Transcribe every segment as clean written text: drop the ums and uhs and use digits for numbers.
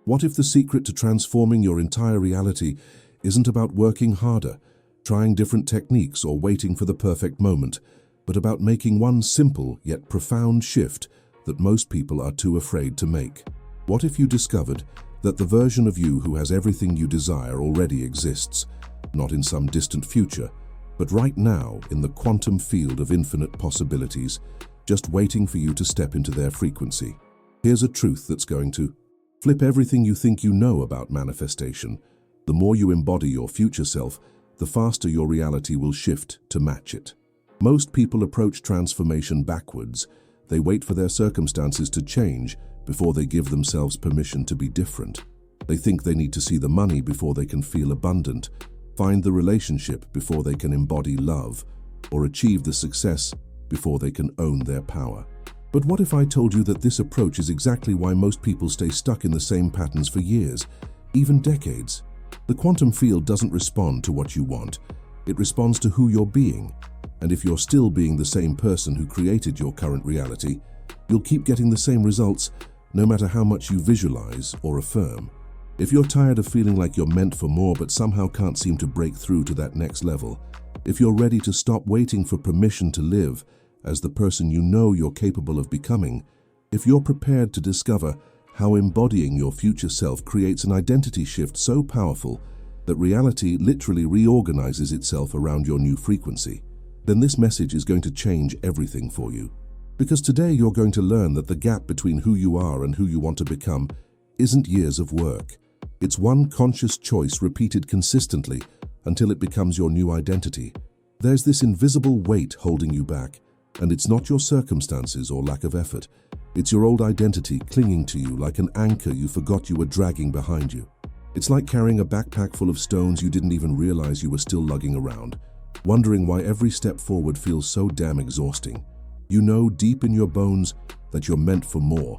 What if the secret to transforming your entire reality isn't about working harder, trying different techniques, or waiting for the perfect moment, but about making one simple yet profound shift that most people are too afraid to make? What if you discovered that the version of you who has everything you desire already exists, not in some distant future, but right now in the quantum field of infinite possibilities, just waiting for you to step into their frequency? Here's a truth that's going to flip everything you think you know about manifestation. The more you embody your future self, the faster your reality will shift to match it. Most people approach transformation backwards. They wait for their circumstances to change before they give themselves permission to be different. They think they need to see the money before they can feel abundant, find the relationship before they can embody love, or achieve the success before they can own their power. But what if I told you that this approach is exactly why most people stay stuck in the same patterns for years, even decades? The quantum field doesn't respond to what you want. It responds to who you're being. And if you're still being the same person who created your current reality, you'll keep getting the same results no matter how much you visualize or affirm. If you're tired of feeling like you're meant for more but somehow can't seem to break through to that next level, if you're ready to stop waiting for permission to live as the person you know you're capable of becoming, if you're prepared to discover how embodying your future self creates an identity shift so powerful that reality literally reorganizes itself around your new frequency, then this message is going to change everything for you. Because today you're going to learn that the gap between who you are and who you want to become isn't years of work. It's one conscious choice repeated consistently until it becomes your new identity. There's this invisible weight holding you back, and it's not your circumstances or lack of effort. It's your old identity clinging to you like an anchor you forgot you were dragging behind you. It's like carrying a backpack full of stones you didn't even realize you were still lugging around, wondering why every step forward feels so damn exhausting. You know deep in your bones that you're meant for more,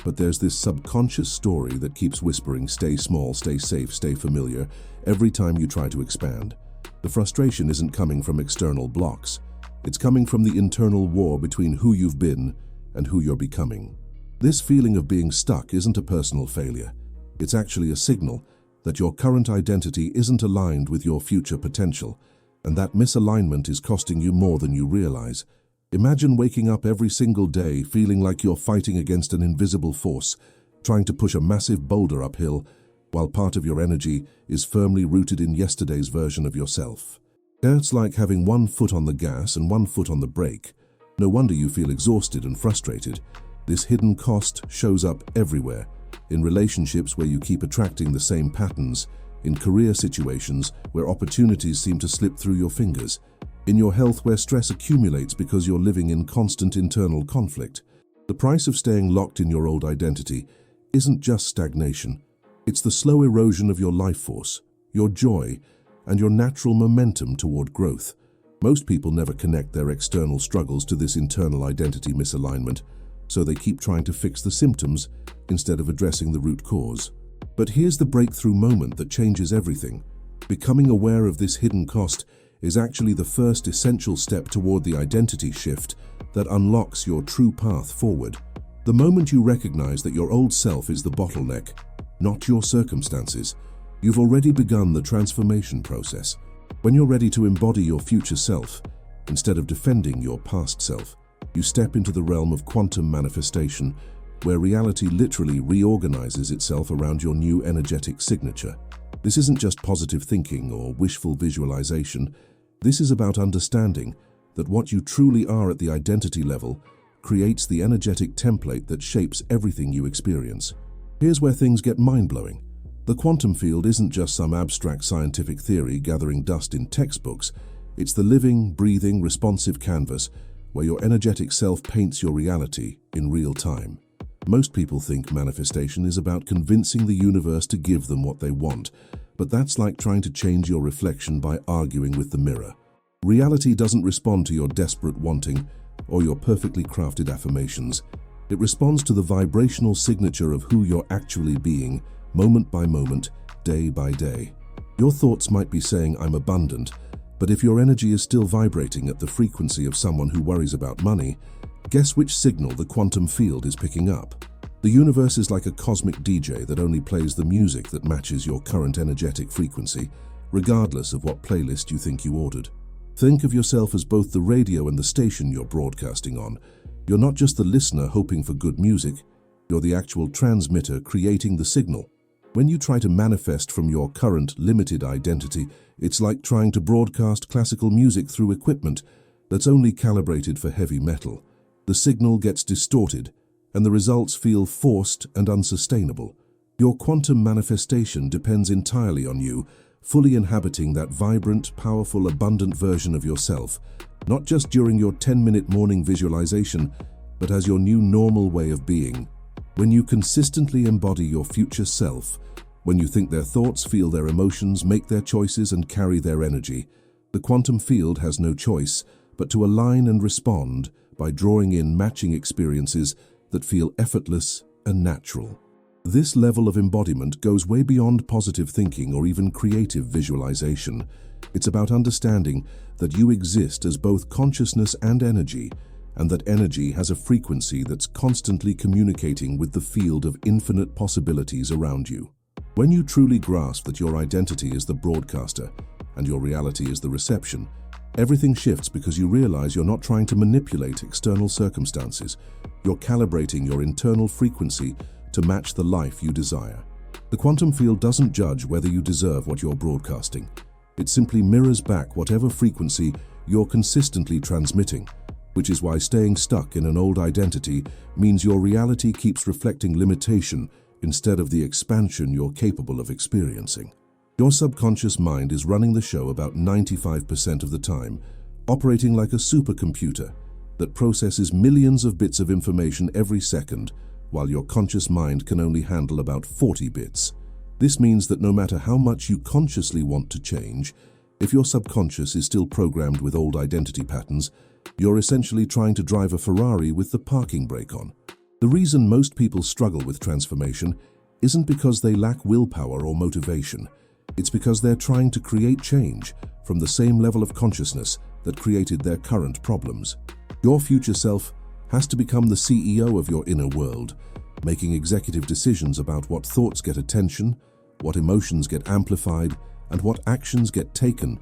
but there's this subconscious story that keeps whispering, stay small, stay safe, stay familiar, every time you try to expand. The frustration isn't coming from external blocks. It's coming from the internal war between who you've been and who you're becoming. This feeling of being stuck isn't a personal failure. It's actually a signal that your current identity isn't aligned with your future potential, and that misalignment is costing you more than you realize. Imagine waking up every single day feeling like you're fighting against an invisible force, trying to push a massive boulder uphill, while part of your energy is firmly rooted in yesterday's version of yourself. It's like having one foot on the gas and one foot on the brake. No wonder you feel exhausted and frustrated. This hidden cost shows up everywhere. In relationships where you keep attracting the same patterns, in career situations where opportunities seem to slip through your fingers, in your health where stress accumulates because you're living in constant internal conflict. The price of staying locked in your old identity isn't just stagnation. It's the slow erosion of your life force, your joy, and your natural momentum toward growth. Most people never connect their external struggles to this internal identity misalignment, so they keep trying to fix the symptoms instead of addressing the root cause. But here's the breakthrough moment that changes everything. Becoming aware of this hidden cost is actually the first essential step toward the identity shift that unlocks your true path forward. The moment you recognize that your old self is the bottleneck, not your circumstances, you've already begun the transformation process. When you're ready to embody your future self, instead of defending your past self, you step into the realm of quantum manifestation, where reality literally reorganizes itself around your new energetic signature. This isn't just positive thinking or wishful visualization. This is about understanding that what you truly are at the identity level creates the energetic template that shapes everything you experience. Here's where things get mind-blowing. The quantum field isn't just some abstract scientific theory gathering dust in textbooks. It's the living, breathing, responsive canvas where your energetic self paints your reality in real time. Most people think manifestation is about convincing the universe to give them what they want, but that's like trying to change your reflection by arguing with the mirror. Reality doesn't respond to your desperate wanting or your perfectly crafted affirmations. It responds to the vibrational signature of who you're actually being, moment by moment, day by day. Your thoughts might be saying, "I'm abundant," but if your energy is still vibrating at the frequency of someone who worries about money, guess which signal the quantum field is picking up? The universe is like a cosmic DJ that only plays the music that matches your current energetic frequency, regardless of what playlist you think you ordered. Think of yourself as both the radio and the station you're broadcasting on. You're not just the listener hoping for good music, you're the actual transmitter creating the signal. When you try to manifest from your current limited identity, it's like trying to broadcast classical music through equipment that's only calibrated for heavy metal. The signal gets distorted, and the results feel forced and unsustainable. Your quantum manifestation depends entirely on you, fully inhabiting that vibrant, powerful, abundant version of yourself, not just during your 10-minute morning visualization, but as your new normal way of being. When you consistently embody your future self, when you think their thoughts, feel their emotions, make their choices, and carry their energy, the quantum field has no choice but to align and respond by drawing in matching experiences that feel effortless and natural. This level of embodiment goes way beyond positive thinking or even creative visualization. It's about understanding that you exist as both consciousness and energy, and that energy has a frequency that's constantly communicating with the field of infinite possibilities around you. When you truly grasp that your identity is the broadcaster and your reality is the reception, everything shifts because you realize you're not trying to manipulate external circumstances. You're calibrating your internal frequency to match the life you desire. The quantum field doesn't judge whether you deserve what you're broadcasting. It simply mirrors back whatever frequency you're consistently transmitting, which is why staying stuck in an old identity means your reality keeps reflecting limitation instead of the expansion you're capable of experiencing. Your subconscious mind is running the show about 95% of the time, operating like a supercomputer that processes millions of bits of information every second, while your conscious mind can only handle about 40 bits. This means that no matter how much you consciously want to change, if your subconscious is still programmed with old identity patterns, you're essentially trying to drive a Ferrari with the parking brake on. The reason most people struggle with transformation isn't because they lack willpower or motivation. It's because they're trying to create change from the same level of consciousness that created their current problems. Your future self has to become the CEO of your inner world, making executive decisions about what thoughts get attention, what emotions get amplified, and what actions get taken,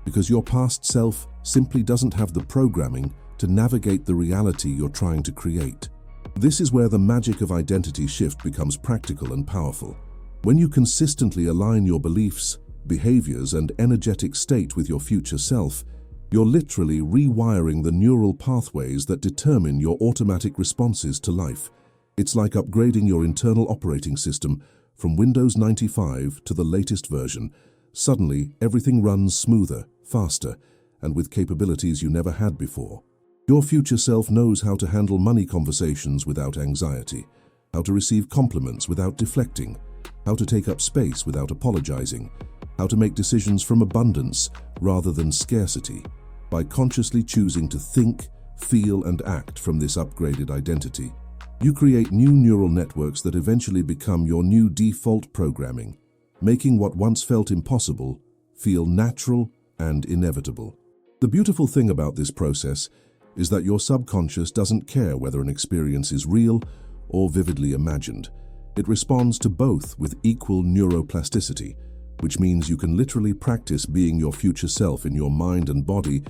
because your past self simply doesn't have the programming to navigate the reality you're trying to create. This is where the magic of identity shift becomes practical and powerful. When you consistently align your beliefs, behaviors, and energetic state with your future self, you're literally rewiring the neural pathways that determine your automatic responses to life. It's like upgrading your internal operating system from Windows 95 to the latest version. Suddenly, everything runs smoother, faster, and with capabilities you never had before. Your future self knows how to handle money conversations without anxiety, how to receive compliments without deflecting, how to take up space without apologizing, how to make decisions from abundance rather than scarcity. By consciously choosing to think, feel, and act from this upgraded identity, you create new neural networks that eventually become your new default programming, making what once felt impossible feel natural and inevitable. The beautiful thing about this process is that your subconscious doesn't care whether an experience is real or vividly imagined. It responds to both with equal neuroplasticity, which means you can literally practice being your future self in your mind and body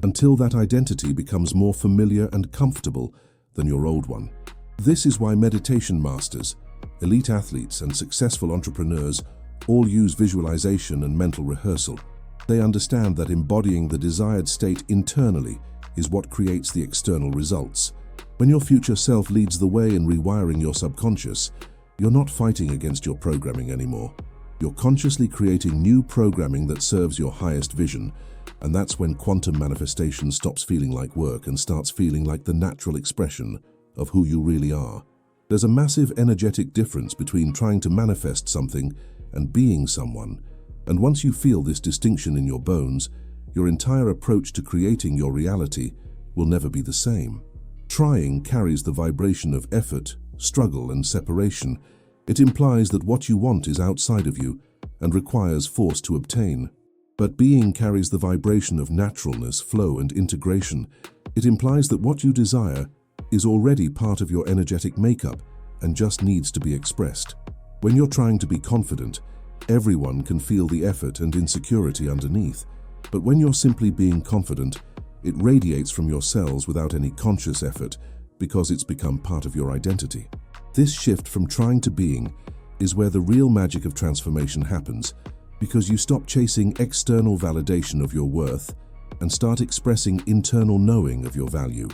until that identity becomes more familiar and comfortable than your old one. This is why meditation masters, elite athletes, and successful entrepreneurs all use visualization and mental rehearsal. They understand that embodying the desired state internally is what creates the external results. When your future self leads the way in rewiring your subconscious, you're not fighting against your programming anymore. You're consciously creating new programming that serves your highest vision, and that's when quantum manifestation stops feeling like work and starts feeling like the natural expression of who you really are. There's a massive energetic difference between trying to manifest something and being someone, and once you feel this distinction in your bones, your entire approach to creating your reality will never be the same. Trying carries the vibration of effort, struggle, and separation. It implies that what you want is outside of you and requires force to obtain. But being carries the vibration of naturalness, flow, and integration. It implies that what you desire is already part of your energetic makeup and just needs to be expressed. When you're trying to be confident, everyone can feel the effort and insecurity underneath. But when you're simply being confident, it radiates from your cells without any conscious effort because it's become part of your identity. This shift from trying to being is where the real magic of transformation happens, because you stop chasing external validation of your worth and start expressing internal knowing of your value.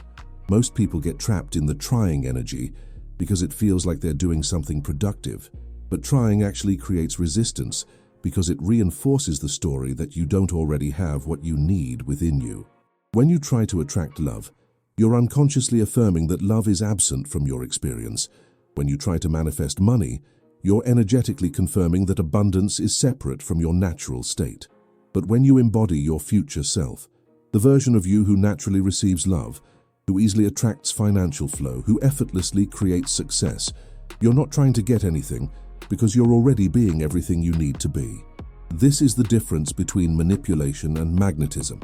Most people get trapped in the trying energy because it feels like they're doing something productive. But trying actually creates resistance because it reinforces the story that you don't already have what you need within you. When you try to attract love, you're unconsciously affirming that love is absent from your experience. When you try to manifest money, you're energetically confirming that abundance is separate from your natural state. But when you embody your future self, the version of you who naturally receives love, who easily attracts financial flow, who effortlessly creates success, you're not trying to get anything because you're already being everything you need to be. This is the difference between manipulation and magnetism.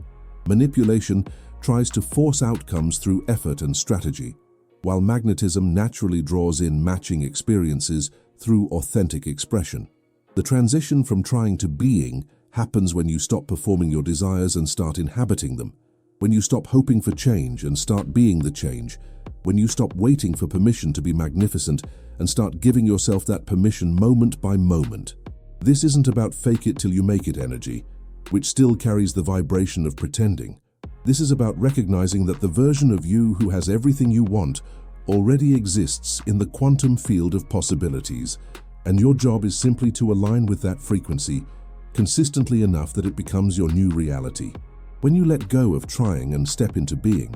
Manipulation tries to force outcomes through effort and strategy, while magnetism naturally draws in matching experiences through authentic expression. The transition from trying to being happens when you stop performing your desires and start inhabiting them, when you stop hoping for change and start being the change, when you stop waiting for permission to be magnificent and start giving yourself that permission moment by moment. This isn't about fake it till you make it energy, which still carries the vibration of pretending. This is about recognizing that the version of you who has everything you want already exists in the quantum field of possibilities, and your job is simply to align with that frequency consistently enough that it becomes your new reality. When you let go of trying and step into being,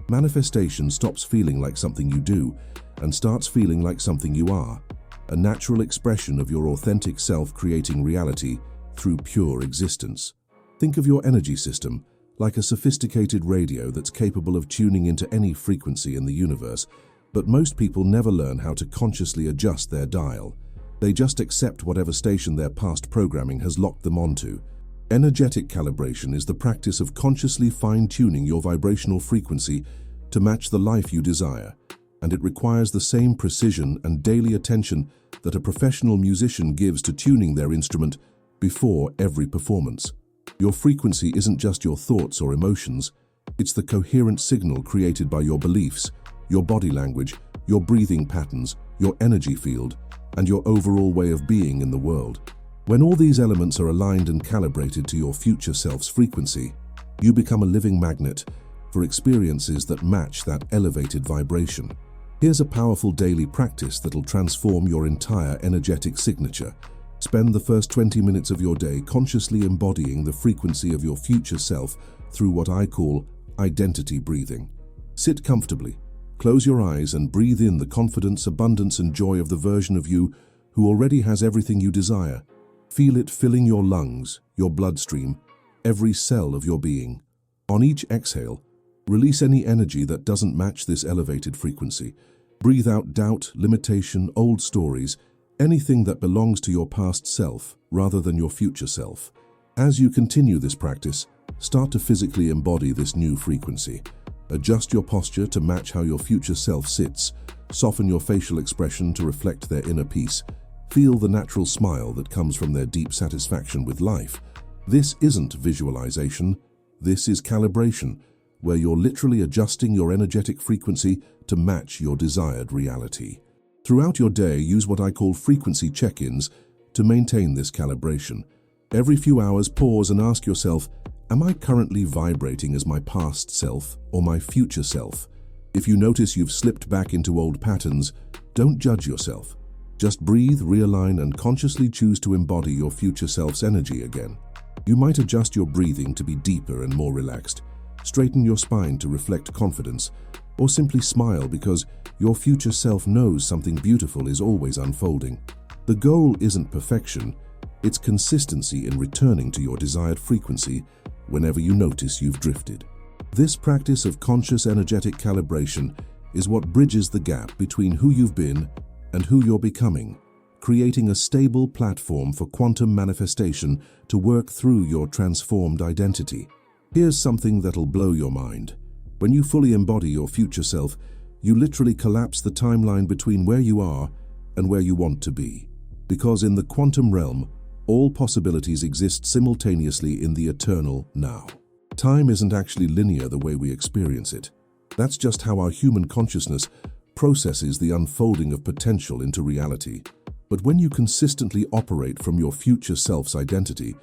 manifestation stops feeling like something you do and starts feeling like something you are, a natural expression of your authentic self creating reality through pure existence. Think of your energy system like a sophisticated radio that's capable of tuning into any frequency in the universe, but most people never learn how to consciously adjust their dial. They just accept whatever station their past programming has locked them onto. Energetic calibration is the practice of consciously fine-tuning your vibrational frequency to match the life you desire, and it requires the same precision and daily attention that a professional musician gives to tuning their instrument before every performance. Your frequency isn't just your thoughts or emotions, it's the coherent signal created by your beliefs, your body language, your breathing patterns, your energy field, and your overall way of being in the world. When all these elements are aligned and calibrated to your future self's frequency, you become a living magnet for experiences that match that elevated vibration. Here's a powerful daily practice that'll transform your entire energetic signature. Spend the first 20 minutes of your day consciously embodying the frequency of your future self through what I call identity breathing. Sit comfortably, close your eyes, and breathe in the confidence, abundance, and joy of the version of you who already has everything you desire. Feel it filling your lungs, your bloodstream, every cell of your being. On each exhale, release any energy that doesn't match this elevated frequency. Breathe out doubt, limitation, old stories, anything that belongs to your past self rather than your future self. As you continue this practice, start to physically embody this new frequency. Adjust your posture to match how your future self sits. Soften your facial expression to reflect their inner peace. Feel the natural smile that comes from their deep satisfaction with life. This isn't visualization, this is calibration, where you're literally adjusting your energetic frequency to match your desired reality. Throughout your day, use what I call frequency check-ins to maintain this calibration. Every few hours, pause and ask yourself, am I currently vibrating as my past self or my future self? If you notice you've slipped back into old patterns, don't judge yourself. Just breathe, realign, and consciously choose to embody your future self's energy again. You might adjust your breathing to be deeper and more relaxed, straighten your spine to reflect confidence, or simply smile because your future self knows something beautiful is always unfolding. The goal isn't perfection, it's consistency in returning to your desired frequency whenever you notice you've drifted. This practice of conscious energetic calibration is what bridges the gap between who you've been and who you're becoming, creating a stable platform for quantum manifestation to work through your transformed identity. Here's something that'll blow your mind. When you fully embody your future self, You literally collapse the timeline between where you are and where you want to be. Because in the quantum realm, all possibilities exist simultaneously in the eternal now. Time isn't actually linear the way we experience it. That's just how our human consciousness processes the unfolding of potential into reality. But when you consistently operate from your future self's identity,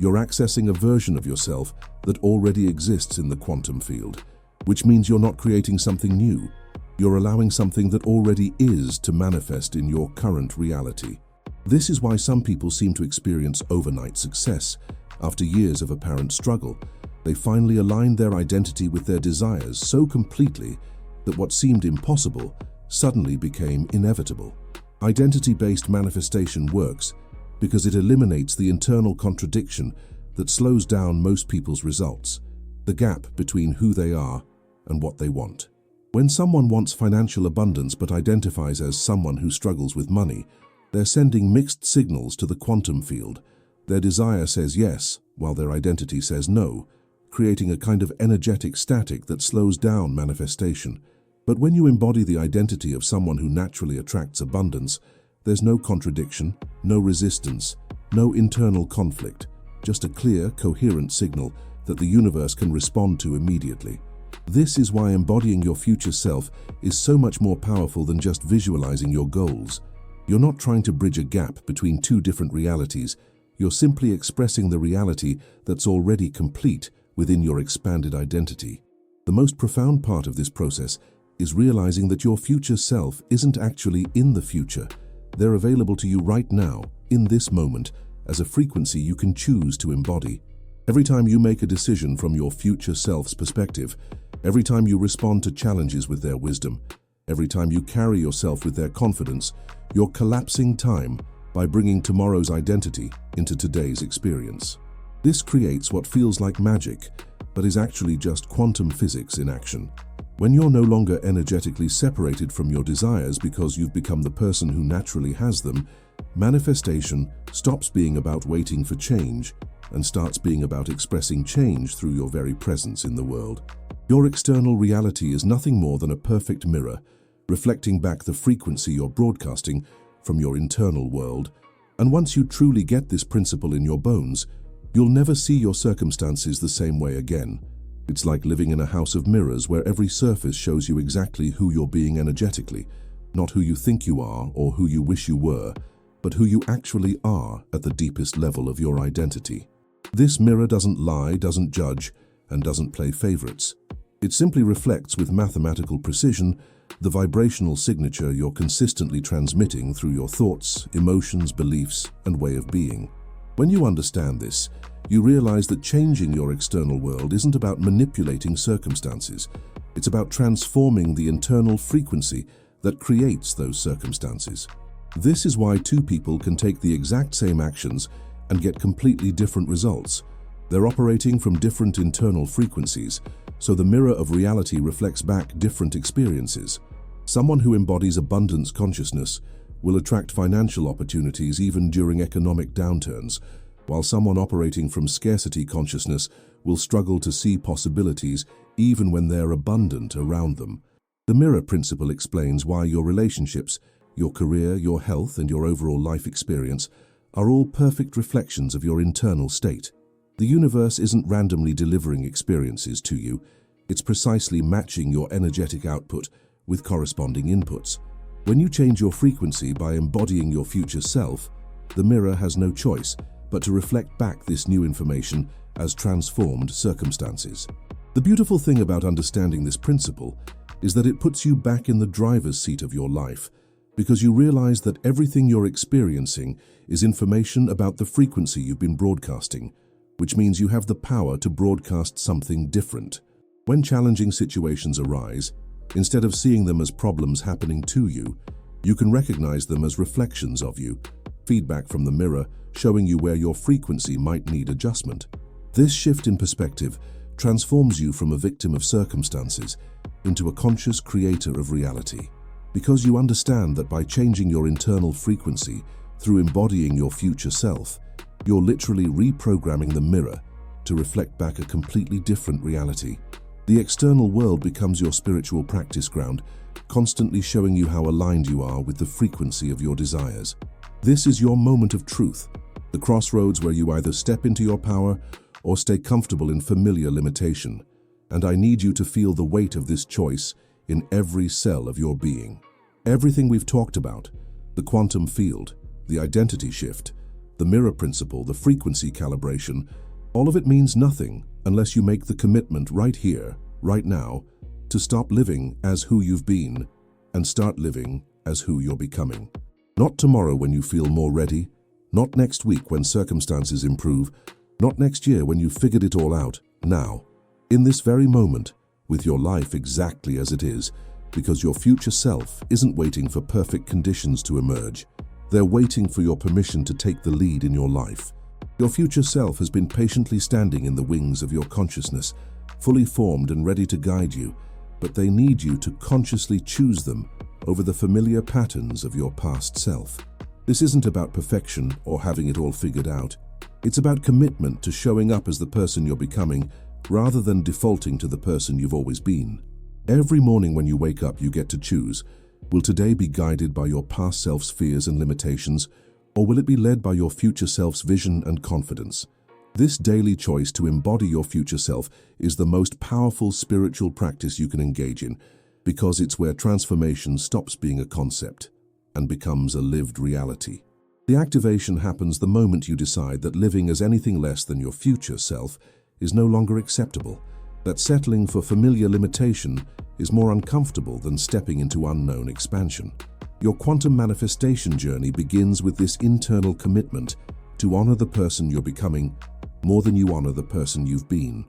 you're accessing a version of yourself that already exists in the quantum field, which means you're not creating something new. You're allowing something that already is to manifest in your current reality. This is why some people seem to experience overnight success. After years of apparent struggle, they finally aligned their identity with their desires so completely that what seemed impossible suddenly became inevitable. Identity-based manifestation works because it eliminates the internal contradiction that slows down most people's results, the gap between who they are and what they want. When someone wants financial abundance but identifies as someone who struggles with money, they're sending mixed signals to the quantum field. Their desire says yes, while their identity says no, creating a kind of energetic static that slows down manifestation. But when you embody the identity of someone who naturally attracts abundance, there's no contradiction, no resistance, no internal conflict, just a clear, coherent signal that the universe can respond to immediately. This is why embodying your future self is so much more powerful than just visualizing your goals. You're not trying to bridge a gap between two different realities. You're simply expressing the reality that's already complete within your expanded identity. The most profound part of this process is realizing that your future self isn't actually in the future. They're available to you right now, in this moment, as a frequency you can choose to embody. Every time you make a decision from your future self's perspective, every time you respond to challenges with their wisdom, every time you carry yourself with their confidence, you're collapsing time by bringing tomorrow's identity into today's experience. This creates what feels like magic, but is actually just quantum physics in action. When you're no longer energetically separated from your desires because you've become the person who naturally has them, manifestation stops being about waiting for change and starts being about expressing change through your very presence in the world. Your external reality is nothing more than a perfect mirror, reflecting back the frequency you're broadcasting from your internal world. And once you truly get this principle in your bones, you'll never see your circumstances the same way again. It's like living in a house of mirrors where every surface shows you exactly who you're being energetically, not who you think you are or who you wish you were, but who you actually are at the deepest level of your identity. This mirror doesn't lie, doesn't judge, and doesn't play favorites. It simply reflects with mathematical precision the vibrational signature you're consistently transmitting through your thoughts, emotions, beliefs, and way of being. When you understand this, you realize that changing your external world isn't about manipulating circumstances. It's about transforming the internal frequency that creates those circumstances. This is why two people can take the exact same actions and get completely different results. They're operating from different internal frequencies, so the mirror of reality reflects back different experiences. Someone who embodies abundance consciousness will attract financial opportunities even during economic downturns, while someone operating from scarcity consciousness will struggle to see possibilities even when they're abundant around them. The mirror principle explains why your relationships, your career, your health, and your overall life experience are all perfect reflections of your internal state. The universe isn't randomly delivering experiences to you. It's precisely matching your energetic output with corresponding inputs. When you change your frequency by embodying your future self, the mirror has no choice but to reflect back this new information as transformed circumstances. The beautiful thing about understanding this principle is that it puts you back in the driver's seat of your life, because you realize that everything you're experiencing is information about the frequency you've been broadcasting, which means you have the power to broadcast something different. When challenging situations arise, instead of seeing them as problems happening to you, you can recognize them as reflections of you, feedback from the mirror showing you where your frequency might need adjustment. This shift in perspective transforms you from a victim of circumstances into a conscious creator of reality. Because you understand that by changing your internal frequency through embodying your future self, you're literally reprogramming the mirror to reflect back a completely different reality. The external world becomes your spiritual practice ground, constantly showing you how aligned you are with the frequency of your desires. This is your moment of truth, the crossroads where you either step into your power or stay comfortable in familiar limitation. And I need you to feel the weight of this choice in every cell of your being. Everything we've talked about, the quantum field, the identity shift, the mirror principle, the frequency calibration, all of it means nothing unless you make the commitment right here, right now, to stop living as who you've been and start living as who you're becoming. Not tomorrow when you feel more ready, not next week when circumstances improve, not next year when you've figured it all out. Now, in this very moment, with your life exactly as it is, because your future self isn't waiting for perfect conditions to emerge. They're waiting for your permission to take the lead in your life. Your future self has been patiently standing in the wings of your consciousness, fully formed and ready to guide you, but they need you to consciously choose them over the familiar patterns of your past self. This isn't about perfection or having it all figured out. It's about commitment to showing up as the person you're becoming, rather than defaulting to the person you've always been. Every morning when you wake up, you get to choose. Will today be guided by your past self's fears and limitations, or will it be led by your future self's vision and confidence? This daily choice to embody your future self is the most powerful spiritual practice you can engage in, because it's where transformation stops being a concept and becomes a lived reality. The activation happens the moment you decide that living as anything less than your future self is no longer acceptable, that settling for familiar limitation is more uncomfortable than stepping into unknown expansion. Your quantum manifestation journey begins with this internal commitment to honor the person you're becoming more than you honor the person you've been.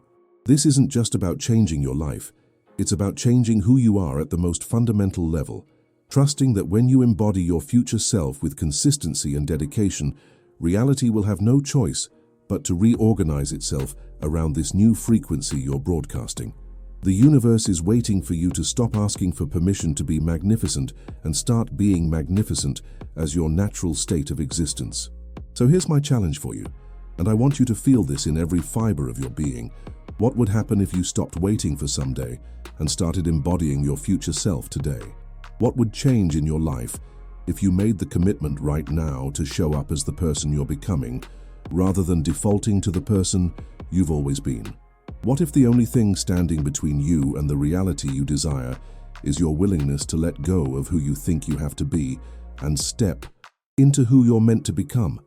This isn't just about changing your life, it's about changing who you are at the most fundamental level, trusting that when you embody your future self with consistency and dedication, reality will have no choice but to reorganize itself around this new frequency you're broadcasting. The universe is waiting for you to stop asking for permission to be magnificent and start being magnificent as your natural state of existence. So here's my challenge for you, and I want you to feel this in every fiber of your being. What would happen if you stopped waiting for someday and started embodying your future self today? What would change in your life if you made the commitment right now to show up as the person you're becoming, rather than defaulting to the person you've always been? What if the only thing standing between you and the reality you desire is your willingness to let go of who you think you have to be and step into who you're meant to become?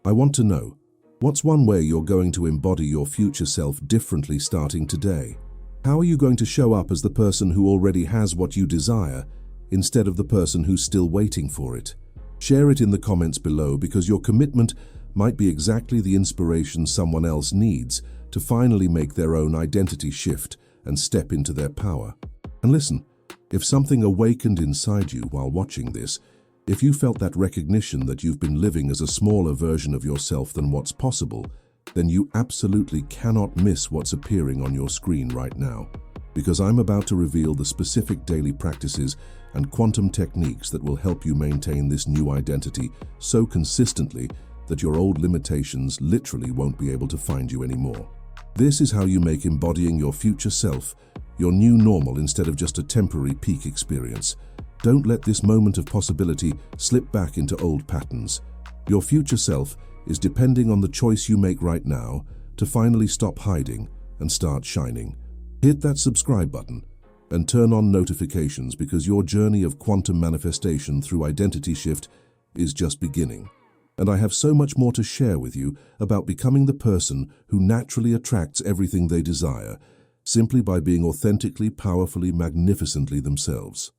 I want to know, what's one way you're going to embody your future self differently starting today? How are you going to show up as the person who already has what you desire instead of the person who's still waiting for it? Share it in the comments below, because your commitment might be exactly the inspiration someone else needs to finally make their own identity shift and step into their power. And listen, if something awakened inside you while watching this, if you felt that recognition that you've been living as a smaller version of yourself than what's possible, then you absolutely cannot miss what's appearing on your screen right now, because I'm about to reveal the specific daily practices and quantum techniques that will help you maintain this new identity so consistently that your old limitations literally won't be able to find you anymore. This is how you make embodying your future self your new normal instead of just a temporary peak experience. Don't let this moment of possibility slip back into old patterns. Your future self is depending on the choice you make right now to finally stop hiding and start shining. Hit that subscribe button and turn on notifications, because your journey of quantum manifestation through identity shift is just beginning. And I have so much more to share with you about becoming the person who naturally attracts everything they desire, simply by being authentically, powerfully, magnificently themselves.